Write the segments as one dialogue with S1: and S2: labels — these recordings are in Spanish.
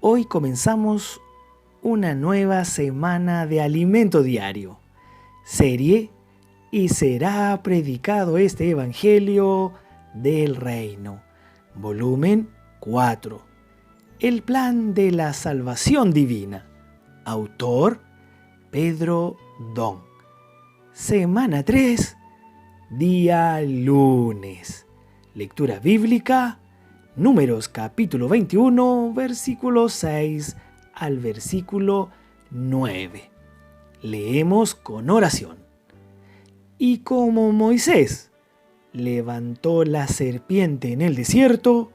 S1: Hoy comenzamos una nueva semana de alimento diario, serie y será predicado este Evangelio del Reino, volumen 4, el plan de la salvación divina, autor Pedro Don, semana 3, día lunes, lectura bíblica, Números capítulo 21, versículo 6 al versículo 9. Leemos con oración. Y como Moisés levantó la serpiente en el desierto,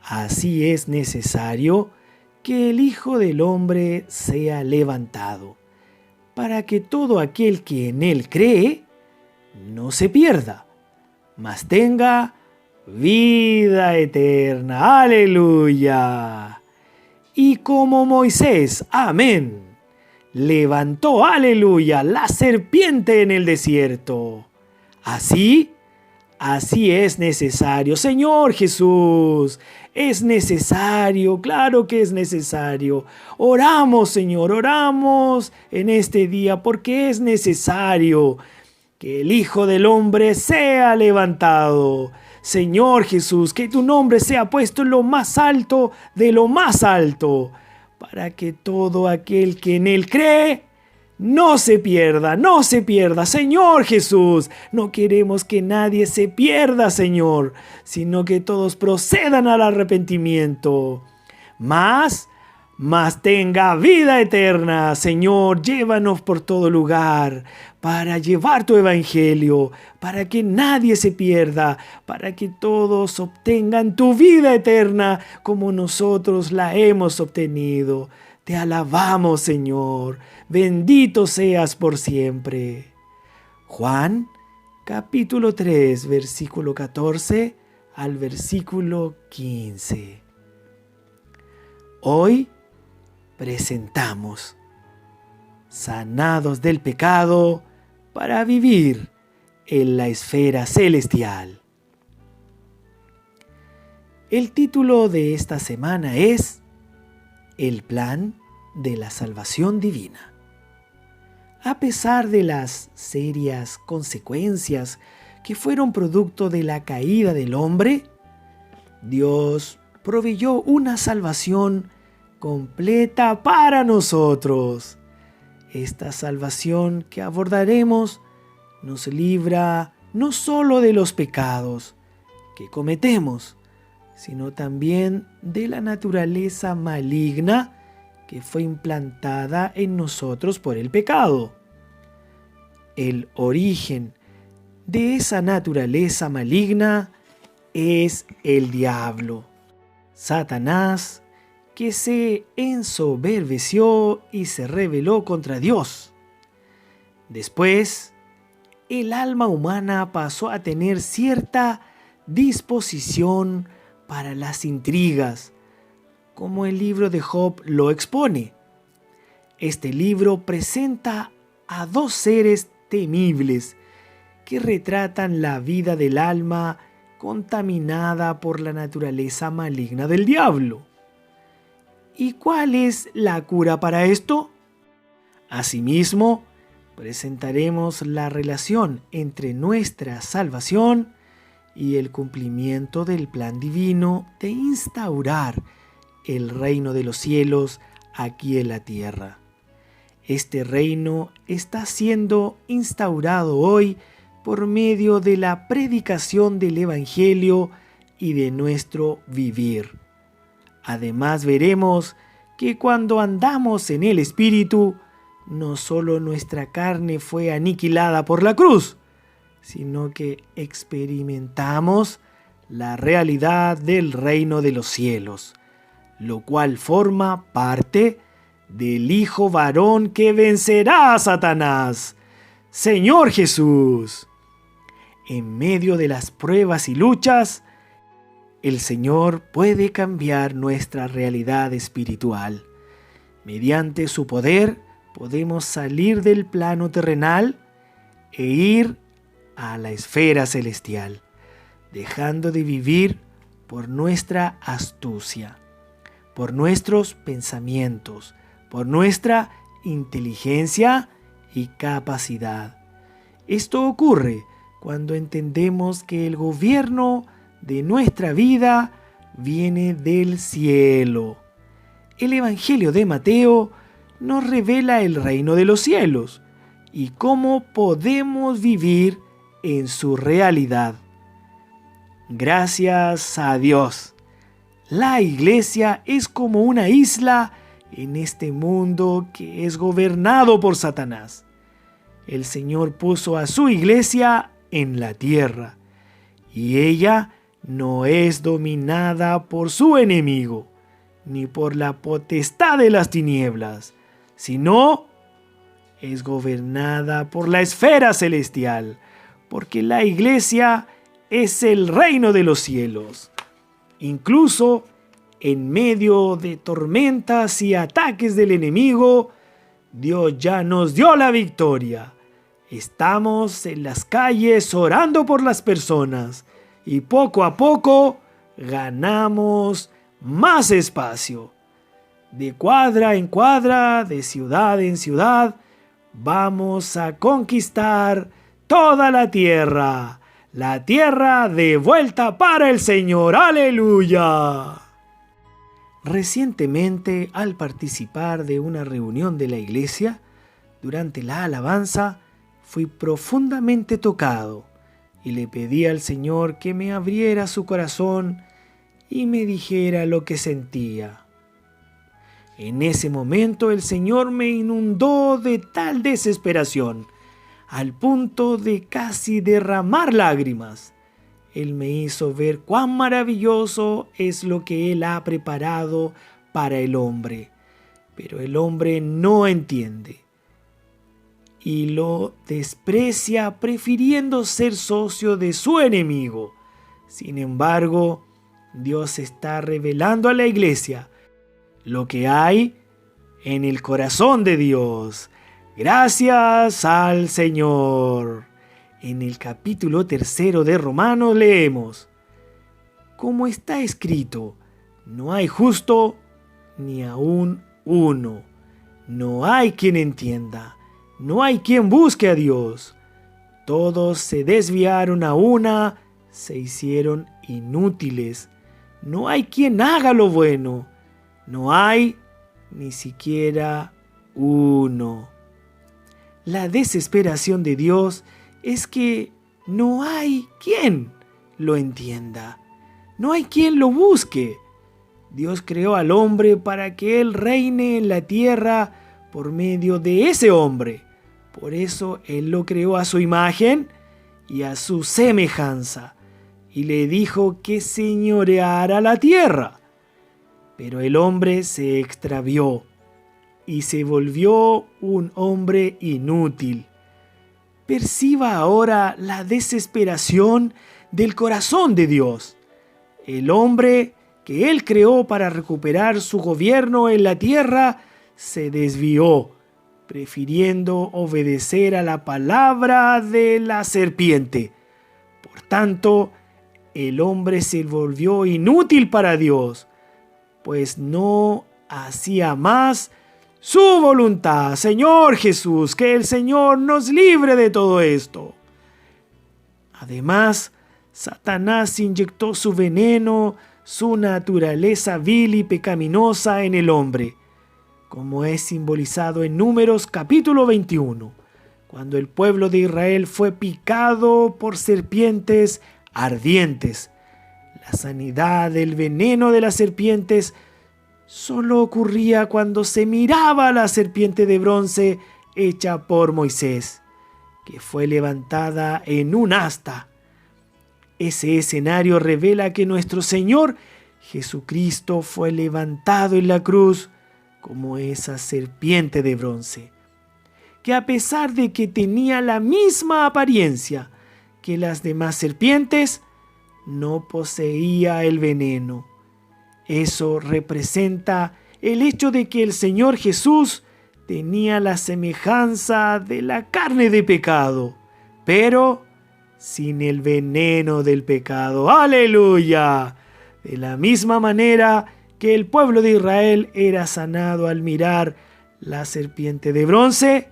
S1: así es necesario que el Hijo del Hombre sea levantado, para que todo aquel que en él cree no se pierda, mas tenga vida eterna. ¡Aleluya! Y como Moisés, amén, levantó, aleluya, la serpiente en el desierto. Así es necesario, Señor Jesús, es necesario, claro que es necesario. Oramos, Señor, oramos en este día porque es necesario que el Hijo del Hombre sea levantado. Señor Jesús, que tu nombre sea puesto en lo más alto de lo más alto, para que todo aquel que en él cree no se pierda, no se pierda. Señor Jesús, no queremos que nadie se pierda, Señor, sino que todos procedan al arrepentimiento. Más tenga vida eterna. Señor, llévanos por todo lugar para llevar tu evangelio, para que nadie se pierda, para que todos obtengan tu vida eterna como nosotros la hemos obtenido. Te alabamos, Señor. Bendito seas por siempre. Juan, capítulo 3, versículo 14 al versículo 15. Hoy presentamos sanados del pecado para vivir en la esfera celestial. El título de esta semana es El plan de la salvación divina. A pesar de las serias consecuencias que fueron producto de la caída del hombre, Dios proveyó una salvación completa para nosotros. Esta salvación que abordaremos nos libra no solo de los pecados que cometemos, sino también de la naturaleza maligna que fue implantada en nosotros por el pecado. El origen de esa naturaleza maligna es el diablo, Satanás, que se ensoberbeció y se rebeló contra Dios. Después, el alma humana pasó a tener cierta disposición para las intrigas, como el libro de Job lo expone. Este libro presenta a dos seres temibles que retratan la vida del alma contaminada por la naturaleza maligna del diablo. ¿Y cuál es la cura para esto? Asimismo, presentaremos la relación entre nuestra salvación y el cumplimiento del plan divino de instaurar el reino de los cielos aquí en la tierra. Este reino está siendo instaurado hoy por medio de la predicación del Evangelio y de nuestro vivir. Además, veremos que cuando andamos en el Espíritu, no solo nuestra carne fue aniquilada por la cruz, sino que experimentamos la realidad del reino de los cielos, lo cual forma parte del Hijo varón que vencerá a Satanás, Señor Jesús. En medio de las pruebas y luchas, el Señor puede cambiar nuestra realidad espiritual. Mediante su poder podemos salir del plano terrenal e ir a la esfera celestial, dejando de vivir por nuestra astucia. por nuestros pensamientos, por nuestra inteligencia y capacidad. Esto ocurre cuando entendemos que el gobierno de nuestra vida viene del cielo. El Evangelio de Mateo nos revela el reino de los cielos y cómo podemos vivir en su realidad. Gracias a Dios. La iglesia es como una isla en este mundo que es gobernado por Satanás. El Señor puso a su iglesia en la tierra y ella no es dominada por su enemigo ni por la potestad de las tinieblas, sino es gobernada por la esfera celestial, porque la iglesia es el reino de los cielos. Incluso en medio de tormentas y ataques del enemigo, Dios ya nos dio la victoria. Estamos en las calles orando por las personas y poco a poco ganamos más espacio. De cuadra en cuadra, de ciudad en ciudad, vamos a conquistar toda la tierra de vuelta para el Señor. ¡Aleluya! Recientemente, al participar de una reunión de la iglesia, durante la alabanza, fui profundamente tocado y le pedí al Señor que me abriera su corazón y me dijera lo que sentía. En ese momento el Señor me inundó de tal desesperación, al punto de casi derramar lágrimas. Él me hizo ver cuán maravilloso es lo que Él ha preparado para el hombre, pero el hombre no entiende y lo desprecia prefiriendo ser socio de su enemigo. Sin embargo, Dios está revelando a la iglesia lo que hay en el corazón de Dios. Gracias al Señor. En el capítulo 3 de Romanos leemos: como está escrito, no hay justo ni aun uno. No hay quien entienda, no hay quien busque a Dios. Todos se desviaron a una, se hicieron inútiles. No hay quien haga lo bueno, no hay ni siquiera uno. La desesperación de Dios es que no hay quien lo entienda, no hay quien lo busque. Dios creó al hombre para que él reine en la tierra por medio de ese hombre. Por eso Él lo creó a su imagen y a su semejanza, y le dijo que señoreara la tierra. Pero el hombre se extravió y se volvió un hombre inútil. Perciba ahora la desesperación del corazón de Dios. El hombre que Él creó para recuperar su gobierno en la tierra se desvió, prefiriendo obedecer a la palabra de la serpiente. Por tanto, el hombre se volvió inútil para Dios, pues no hacía más su voluntad. Señor Jesús, que el Señor nos libre de todo esto. Además, Satanás inyectó su veneno, su naturaleza vil y pecaminosa en el hombre, como es simbolizado en Números capítulo 21, cuando el pueblo de Israel fue picado por serpientes ardientes. La sanidad del veneno de las serpientes solo ocurría cuando se miraba a la serpiente de bronce hecha por Moisés, que fue levantada en un asta. Ese escenario revela que nuestro Señor Jesucristo fue levantado en la cruz como esa serpiente de bronce, que a pesar de que tenía la misma apariencia que las demás serpientes, no poseía el veneno. Eso representa el hecho de que el Señor Jesús tenía la semejanza de la carne de pecado, pero sin el veneno del pecado. ¡Aleluya! De la misma manera, que el pueblo de Israel era sanado al mirar la serpiente de bronce,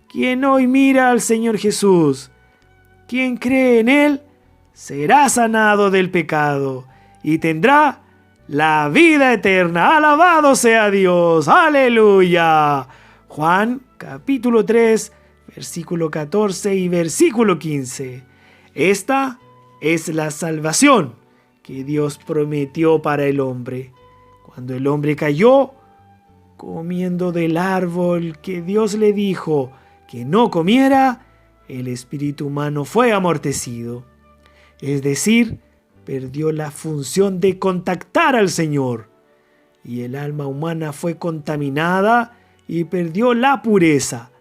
S1: quien hoy mira al Señor Jesús, quien cree en Él, será sanado del pecado y tendrá la vida eterna. ¡Alabado sea Dios! ¡Aleluya! Juan capítulo 3, versículo 14 y versículo 15. Esta es la salvación que Dios prometió para el hombre. Cuando el hombre cayó, comiendo del árbol que Dios le dijo que no comiera, el espíritu humano fue amortecido. Es decir, perdió la función de contactar al Señor. Y el alma humana fue contaminada y perdió la pureza,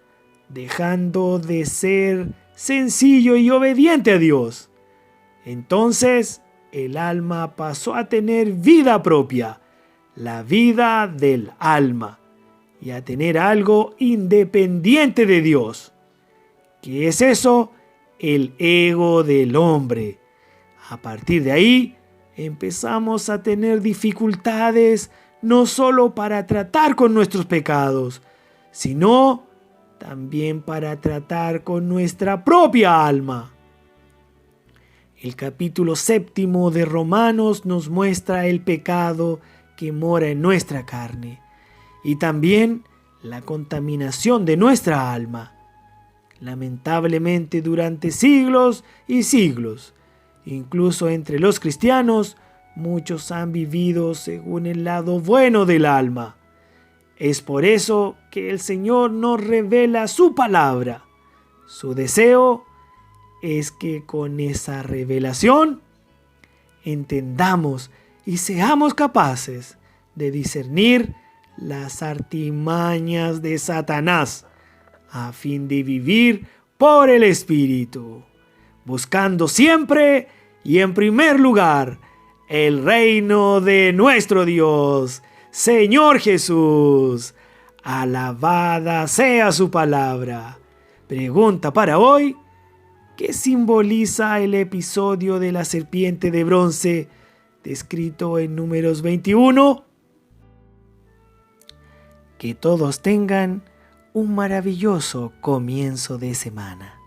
S1: dejando de ser sencillo y obediente a Dios. Entonces, el alma pasó a tener vida propia, la vida del alma, y a tener algo independiente de Dios. ¿Qué es eso? El ego del hombre. A partir de ahí, empezamos a tener dificultades no solo para tratar con nuestros pecados, sino también para tratar con nuestra propia alma. El capítulo 7 de Romanos nos muestra el pecado que mora en nuestra carne y también la contaminación de nuestra alma. Lamentablemente, durante siglos y siglos, incluso entre los cristianos, muchos han vivido según el lado bueno del alma. Es por eso que el Señor nos revela su palabra. Su deseo es que con esa revelación entendamos y seamos capaces de discernir las artimañas de Satanás a fin de vivir por el Espíritu, buscando siempre y en primer lugar el reino de nuestro Dios, Señor Jesús. Alabada sea su palabra. Pregunta para hoy: ¿qué simboliza el episodio de la serpiente de bronce descrito en Números 21? Que todos tengan un maravilloso comienzo de semana.